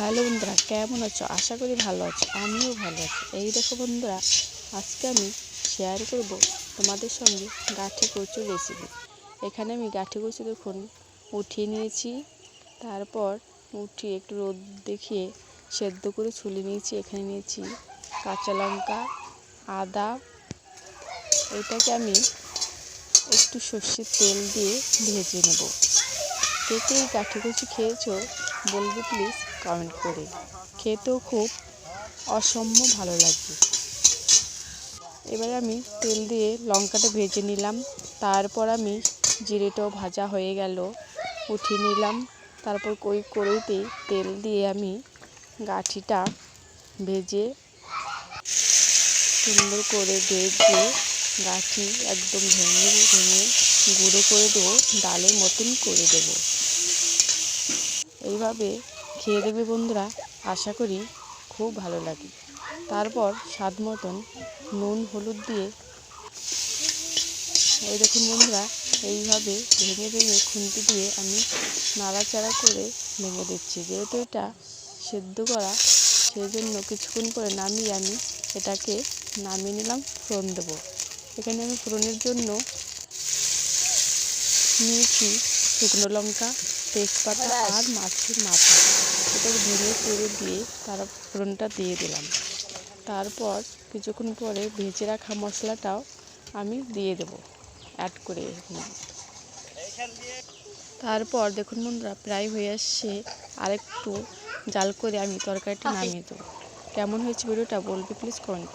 Hello বন্ধুরা, কেমন আছো? আশা করি ভালো আছো। আমিও ভালো আছি। এই দেখো বন্ধুরা, আজকে আমি শেয়ার করব তোমাদের সঙ্গে গাঠি কচুর রেসিপি। এখানে আমি গাঠি কচু দেখুন উঠিয়ে নিয়েছি। তারপর উঠিয়ে একটু রোদ দেখিয়ে সেদ্ধ করে ছুলে নিয়েছি। এখানে নিয়েছি কাঁচা লঙ্কা, আদা। এটাকে আমি একটু সর্ষের তেল দিয়ে ভেজে নেব। কে কে এই গাঠি কচু খেয়েছো বলবে প্লিজ কমেন্ট করে। খেতেও খুব অসম্ভব ভালো লাগবে। এবারে আমি তেল দিয়ে লঙ্কাটা ভেজে নিলাম। তারপর আমি জিরেটাও ভাজা হয়ে গেল, উঠিয়ে নিলাম। তারপর ওই কড়াইতে তেল দিয়ে আমি গাঠিটা ভেজে সুন্দর করে ভেজে গাঠি একদম ভেঙে ভেঙে গুঁড়ো করে দেবো, ডালের মতন করে দেবো। এইভাবে খেয়ে দেখবে বন্ধুরা, আশা করি খুব ভালো লাগে। তারপর স্বাদ মতন নুন হলুদ দিয়ে এই দেখুন বন্ধুরা, এইভাবে ভেঙে ভেঙে খুন্তি দিয়ে আমি নাড়াচাড়া করে ভেঙে দিচ্ছি। যেহেতু এটা সেদ্ধ করা, সেই জন্য কিছুক্ষণ পরে নামিয়ে আমি এটাকে নামিয়ে নিলাম। ফোড়ন দেবো। এখানে আমি ফোড়নের জন্য নিয়েছি শুকনো লঙ্কা, তেজপাতা আর মাছের মাথা। এটাকে ভেঙে চুড়ে দিয়ে তারা ফোড়নটা দিয়ে দিলাম। তারপর কিছুক্ষণ পরে ভেজে রাখা মশলাটাও আমি দিয়ে দেবো, অ্যাড করে নিই। তারপর দেখুন বন্ধুরা, প্রায় হয়ে আসছে। আরেকটু জাল করে আমি তরকারিটা নামিয়ে দেবো। কেমন হয়েছে ভিডিওটা বলবে প্লিজ কমেন্ট।